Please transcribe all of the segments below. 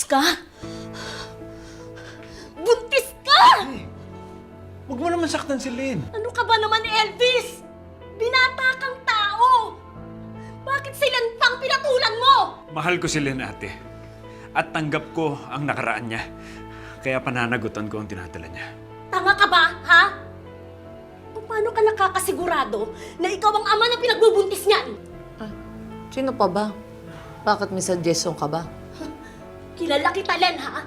ka? Buntis ka! Hey, huwag mo naman saktan si Lynn. Ano ka ba naman, Elvis? Binata kang tao! Bakit silang pang pinatulan mo? Mahal ko si Lynn, ate. At tanggap ko ang nakaraan niya. Kaya pananagutan ko ang tinatala niya. Tama ka ba, ha? Paano ka nakakasigurado na ikaw ang ama na pinagbubuntis niyan? Sino pa ba? Bakit may suggestion ka ba? Kilala kita, Len, ha?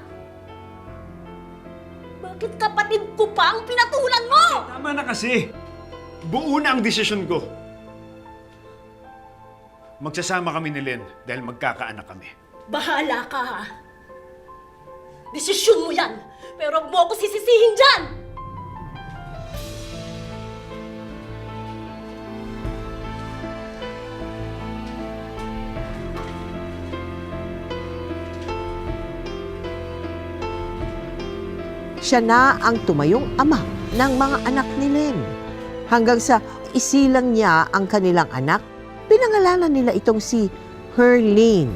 Bakit kapatid ko pa ang pinatulan mo? Tama na kasi. Buo na ang desisyon ko. Magsasama kami ni Lynn dahil magkakaanak kami. Bahala ka, ha? Desisyon mo yan, pero huwag mo ako sisisihin dyan! Siya na ang tumayong ama ng mga anak ni Lynn. Hanggang sa isilang niya ang kanilang anak, pinangalanan nila itong si Herlene.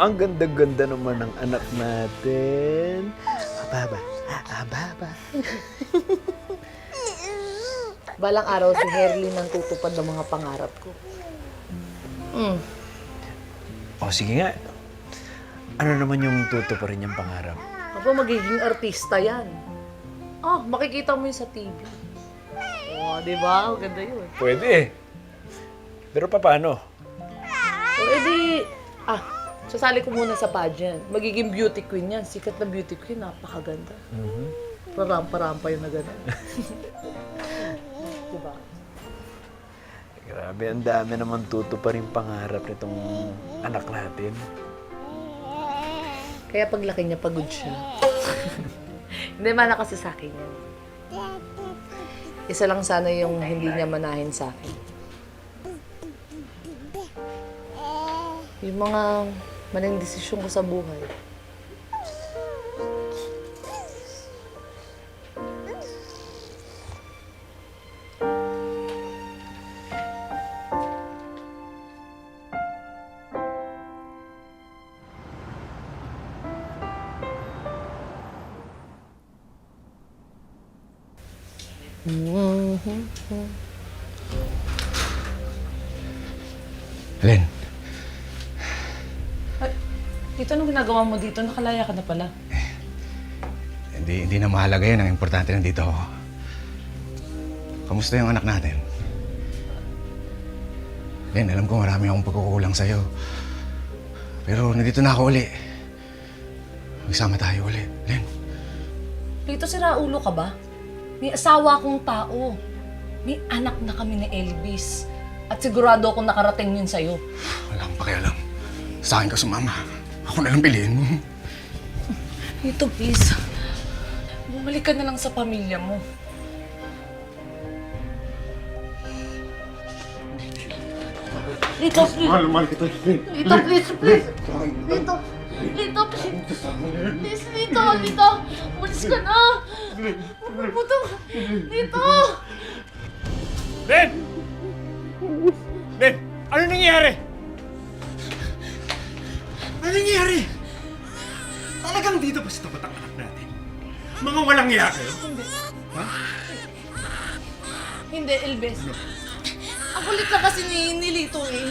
Ang ganda-ganda naman ng anak natin. Ababa, ababa. Balang araw si Herlene ang tutupad ng mga pangarap ko. O sige nga. Ano naman yung tutuparin niyang pangarap? Aba, magiging artista yan. Makikita mo yun sa TV. Di ba? Ang ganda yun. Pwede. Pero paano? Edi, sasali ko muna sa pageant. Magiging beauty queen yan. Sikat na beauty queen, napakaganda. Parampa-rampa yun na gano'n. Diba? Grabe, ang dami naman tutuparin pangarap nitong anak natin. Kaya paglaki niya, pagod siya. Hindi, mana kasi sa akin yan. Isa lang sana yung hindi niya manahin sa akin. Yung mga maling desisyon ko sa buhay. Len, Tito, anong ginagawa mo dito? Nakalaya ka na pala. hindi na mahalaga yun. Ang importante nandito ako. Kamusta yung anak natin? Len, alam ko marami akong pagkukulang sa'yo. Pero nandito na ako uli. Magsama tayo uli. Len. Tito, siraulo ka ba? May asawa akong tao. May anak na kami ni Elvis. At sigurado akong nakarating yun sa'yo. Wala akong pakialam. Sa akin ka sumama. Ako na lang piliin mo. Tito, please. Bumalik ka na lang sa pamilya mo. Tito, please. Mahal kita. Tito, please, please. Tito, Tito, please. Please, Tito, Tito. Umalis ka na. Puto. Tito. Lynn! Lynn! Ano nangyayari? Ano nangyayari? Talagang dito ba sa tapat ang anak natin? Mga walang iya kayo? Ha? Hindi, Elvis. Ang kulit na kasi ni Lito eh.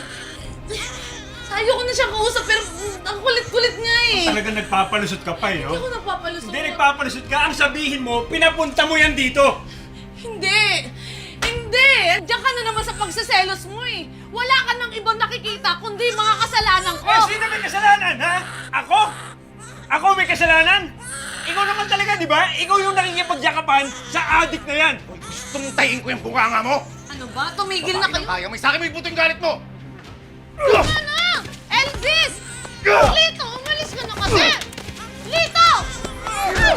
Ayaw ko na siya kausap pero ang kulit-kulit niya eh. Talagang nagpapalusot ka pa eh, Hindi ako oh? napapalusot. Hindi nagpapalusot ka. Ang sabihin mo, pinapunta mo yan dito! Hindi! Hindi! Diyan ka na naman sa pagsaselos mo eh. Wala ka nang ibang nakikita kundi mga kasalanan ko. Eh, sino may kasalanan, ha? Ako? Ako may kasalanan? Ikaw naman talaga, di ba? Ikaw yung nakikipagyakapan sa adik na yan. Gustong tayin ko yung bunganga mo! Ano ba? Tumigil na kayo. Kaya may sa akin may buto yung galit mo! Ano? Elvis! Lito, umalis ka na kasi! Lito! Ay!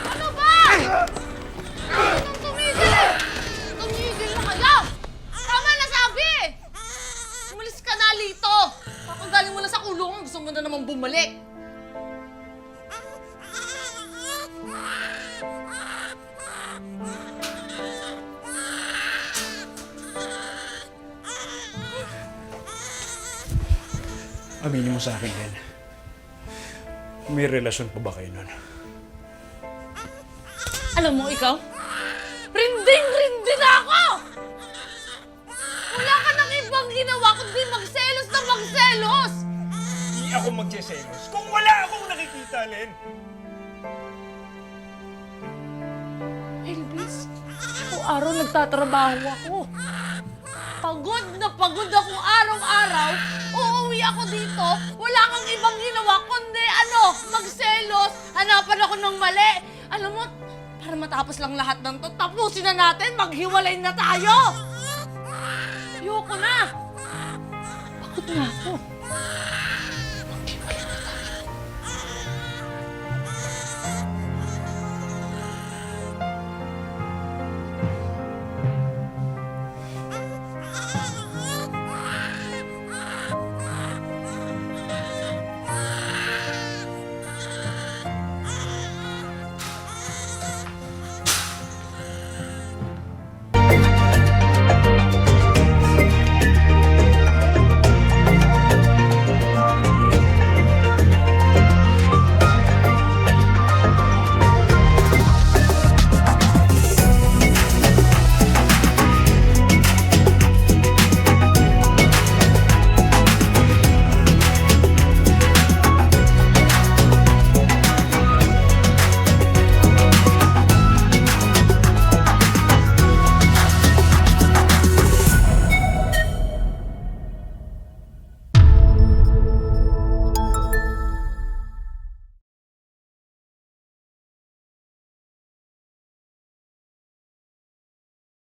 Ano ba? Anong tumigil? Tumigil na kayo! Tama na sabi! Umalis ka na, Lito! Kakagaling mo na sa kulungan, gusto mo na naman bumalik. Aminin mo sa akin, Len. May relasyon pa ba kayo nun? Alam mo ikaw, rinding-rindi na ako! Wala ka nang ibang ginawa kundi magselos na magselos! Hindi ako magsiselos kung wala akong nakikita, Len. Elvis, araw-araw nagtatrabaho ako. Pagod na pagod ako araw-araw. Uuwi ako dito, wala kang ibang ginawa kundi magselos. Hanapan ako ng mali. Alam mo, para matapos lang lahat ng to, tapusin na natin, maghiwalay na tayo. Ayoko na. Pagod na ako.